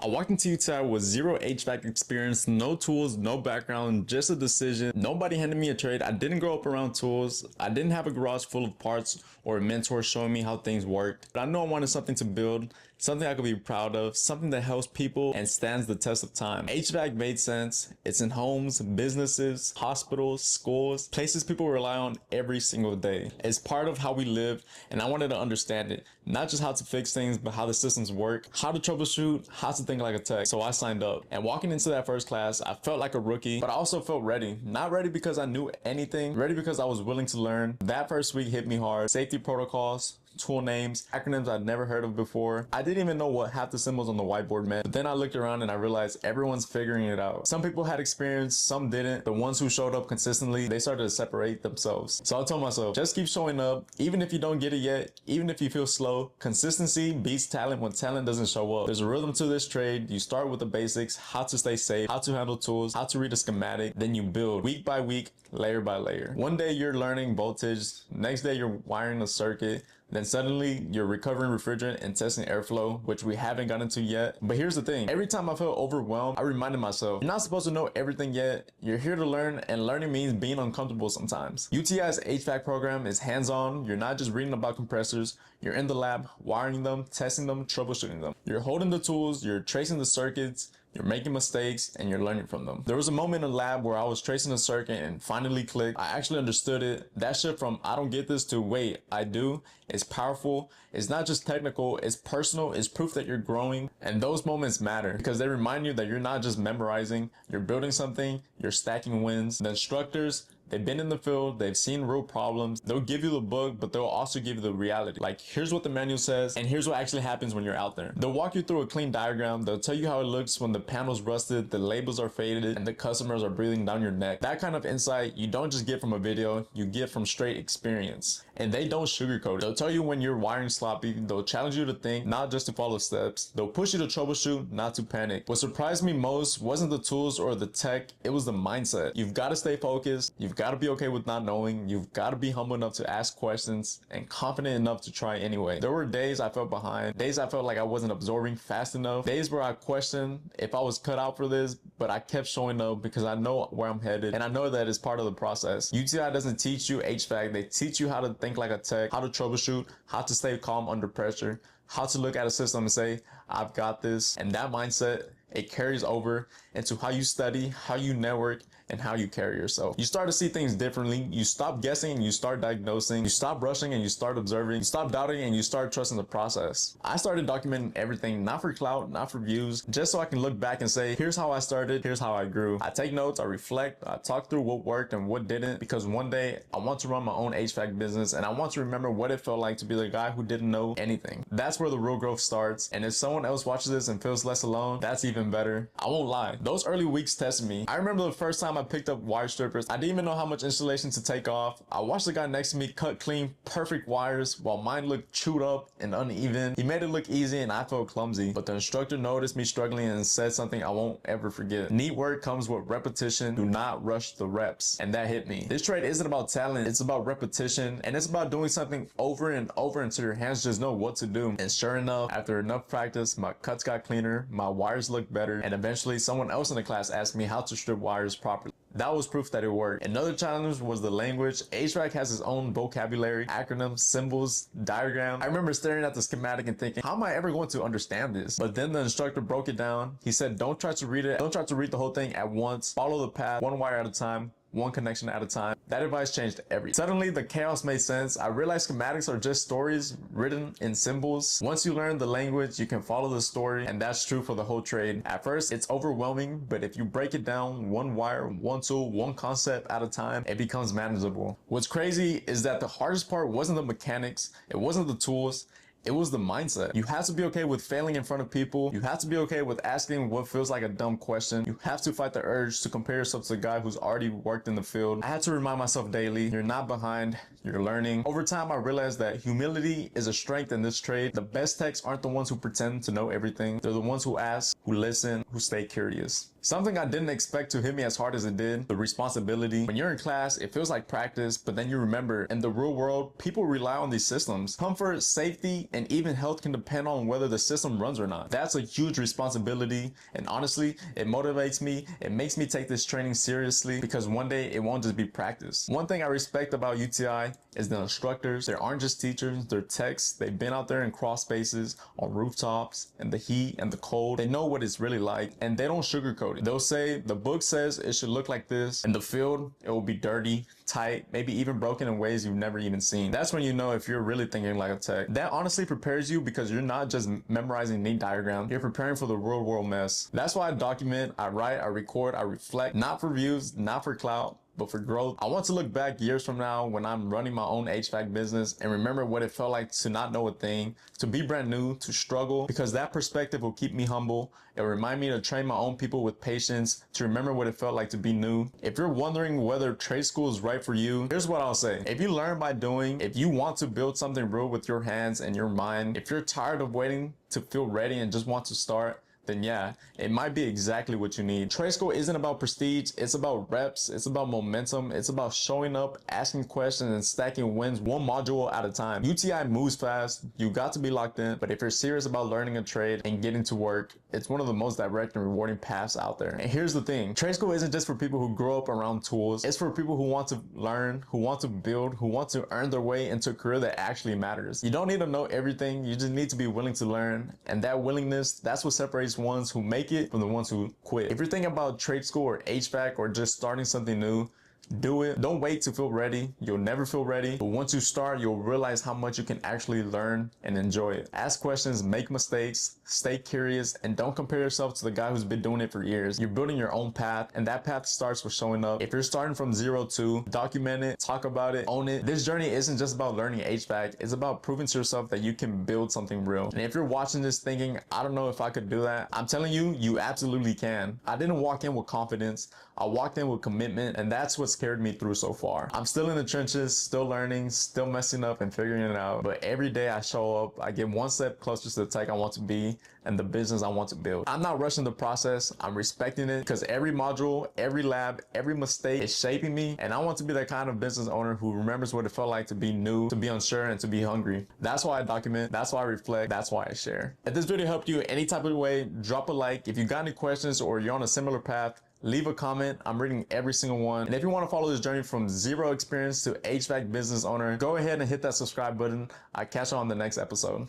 I walked into UTI with zero HVAC experience, no tools, no background, just a decision. Nobody handed me a trade. I didn't grow up around tools. I didn't have a garage full of parts or a mentor showing me how things worked. But I know I wanted something to build, something I could be proud of, something that helps people and stands the test of time. HVAC made sense. It's in homes, businesses, hospitals, schools, places people rely on every single day. It's part of how we live, and I wanted to understand it. Not just how to fix things, but how the systems work, how to troubleshoot, how to think like a tech. So I signed up. And walking into that first class, I felt like a rookie, but I also felt ready. Not ready because I knew anything, ready because I was willing to learn. That first week hit me hard. Safety protocols, tool names, acronyms I'd never heard of before. I didn't even know what half the symbols on the whiteboard meant. But then I looked around and I realized everyone's figuring it out. Some people had experience, some didn't. The ones who showed up consistently, they started to separate themselves. So I told myself, just keep showing up. Even if you don't get it yet, even if you feel slow, consistency beats talent when talent doesn't show up. There's a rhythm to this trade. You start with the basics, how to stay safe, how to handle tools, how to read a schematic. Then you build week by week, layer by layer. One day you're learning voltage, next day you're wiring a circuit, then suddenly you're recovering refrigerant and testing airflow, which we haven't gotten to yet. But here's the thing, every time I felt overwhelmed, I reminded myself, you're not supposed to know everything yet. You're here to learn, and learning means being uncomfortable sometimes. UTI's HVAC program is hands-on. You're not just reading about compressors, you're in the lab, wiring them, testing them, troubleshooting them. You're holding the tools, you're tracing the circuits, you're making mistakes, and you're learning from them. There was a moment in the lab where I was tracing a circuit and finally clicked. I actually understood it. That shift from I don't get this to wait, I do, is powerful. It's not just technical, it's personal, it's proof that you're growing. And those moments matter because they remind you that you're not just memorizing, you're building something, you're stacking wins. The instructors, they've been in the field, they've seen real problems. They'll give you the book, but they'll also give you the reality. Like, here's what the manual says, and here's what actually happens when you're out there. They'll walk you through a clean diagram. They'll tell you how it looks when the panel's rusted, the labels are faded, and the customers are breathing down your neck. That kind of insight you don't just get from a video, you get from straight experience. And they don't sugarcoat it. They'll tell you when you're wiring sloppy. They'll challenge you to think, not just to follow steps. They'll push you to troubleshoot, not to panic. What surprised me most wasn't the tools or the tech, it was the mindset. You've got to stay focused. You've got to be okay with not knowing. You've got to be humble enough to ask questions and confident enough to try anyway. There were days I felt behind, days I felt like I wasn't absorbing fast enough, days where I questioned if I was cut out for this, but I kept showing up because I know where I'm headed and I know that it's part of the process. UTI doesn't teach you HVAC, they teach you how to think like a tech, how to troubleshoot, how to stay calm under pressure, how to look at a system and say, I've got this. And that mindset, it carries over into how you study, how you network, and how you carry yourself. You start to see things differently. You stop guessing and you start diagnosing. You stop rushing and you start observing. You stop doubting and you start trusting the process. I started documenting everything, not for clout, not for views, just so I can look back and say, here's how I started, here's how I grew. I take notes, I reflect, I talk through what worked and what didn't, because one day I want to run my own HVAC business and I want to remember what it felt like to be the guy who didn't know anything. That's where the real growth starts. And if someone else watches this and feels less alone, that's even better. I won't lie, those early weeks tested me. I remember the first time I picked up wire strippers. I didn't even know how much insulation to take off. I watched the guy next to me cut clean, perfect wires, while mine looked chewed up and uneven. He made it look easy and I felt clumsy, but the instructor noticed me struggling and said something I won't ever forget. Neat work comes with repetition. Do not rush the reps. And that hit me. This trade isn't about talent, it's about repetition, and it's about doing something over and over until your hands just know what to do. And sure enough, after enough practice, my cuts got cleaner, my wires looked better, and eventually someone else in the class asked me how to strip wires properly. That was proof that it worked. Another challenge was the language. HVAC has its own vocabulary, acronyms, symbols, diagrams. I remember staring at the schematic and thinking, how am I ever going to understand this? But then the instructor broke it down. He said, don't try to read it. Don't try to read the whole thing at once. Follow the path, one wire at a time, one connection at a time. That advice changed everything. Suddenly the chaos made sense. I realized schematics are just stories written in symbols. Once you learn the language, you can follow the story, and that's true for the whole trade. At first, it's overwhelming, but if you break it down one wire, one tool, one concept at a time, it becomes manageable. What's crazy is that the hardest part wasn't the mechanics, it wasn't the tools, it was the mindset. You have to be okay with failing in front of people. You have to be okay with asking what feels like a dumb question. You have to fight the urge to compare yourself to a guy who's already worked in the field. I had to remind myself daily, you're not behind, you're learning. Over time, I realized that humility is a strength in this trade. The best techs aren't the ones who pretend to know everything. They're the ones who ask, who listen, who stay curious. Something I didn't expect to hit me as hard as it did, the responsibility. When you're in class, it feels like practice, but then you remember, in the real world, people rely on these systems. Comfort, safety, and even health can depend on whether the system runs or not. That's a huge responsibility, and honestly, it motivates me. It makes me take this training seriously because one day it won't just be practice. One thing I respect about UTI is the instructors. They aren't just teachers, they're techs. They've been out there in crawl spaces, on rooftops, in the heat and the cold. They know what it's really like, and they don't sugarcoat it. They'll say, the book says it should look like this. In the field, it will be dirty, tight, maybe even broken in ways you've never even seen. That's when you know if you're really thinking like a tech. That honestly prepares you because you're not just memorizing neat diagrams, you're preparing for the real world mess. That's why I document, I write, I record, I reflect, not for views, not for clout, but for growth. I want to look back years from now when I'm running my own HVAC business and remember what it felt like to not know a thing, to be brand new, to struggle, because that perspective will keep me humble. It'll remind me to train my own people with patience, to remember what it felt like to be new. If you're wondering whether trade school is right for you, here's what I'll say. If you learn by doing, if you want to build something real with your hands and your mind, if you're tired of waiting to feel ready and just want to start, then yeah, it might be exactly what you need. Trade school isn't about prestige, it's about reps, it's about momentum, it's about showing up, asking questions, and stacking wins one module at a time. UTI moves fast, you got to be locked in, but if you're serious about learning a trade and getting to work, it's one of the most direct and rewarding paths out there. And here's the thing, trade school isn't just for people who grow up around tools, it's for people who want to learn, who want to build, who want to earn their way into a career that actually matters. You don't need to know everything, you just need to be willing to learn, and that willingness, that's what separates ones who make it from the ones who quit. If you're thinking about trade school or HVAC or just starting something new, do it. Don't wait to feel ready. You'll never feel ready. But once you start, you'll realize how much you can actually learn and enjoy it. Ask questions, make mistakes, stay curious, and don't compare yourself to the guy who's been doing it for years. You're building your own path, and that path starts with showing up. If you're starting from 0 to, document it, talk about it, own it. This journey isn't just about learning HVAC. It's about proving to yourself that you can build something real. And if you're watching this thinking, I don't know if I could do that, I'm telling you, you absolutely can. I didn't walk in with confidence. I walked in with commitment, and that's what's carried me through so far. I'm still in the trenches, still learning, still messing up and figuring it out. But every day I show up, I get one step closer to the tech I want to be and the business I want to build. I'm not rushing the process. I'm respecting it because every module, every lab, every mistake is shaping me. And I want to be that kind of business owner who remembers what it felt like to be new, to be unsure, and to be hungry. That's why I document. That's why I reflect. That's why I share. If this video helped you any type of way, drop a like. If you got any questions or you're on a similar path, leave a comment. I'm reading every single one. And if you want to follow this journey from zero experience to HVAC business owner, go ahead and hit that subscribe button. I'll catch you on the next episode.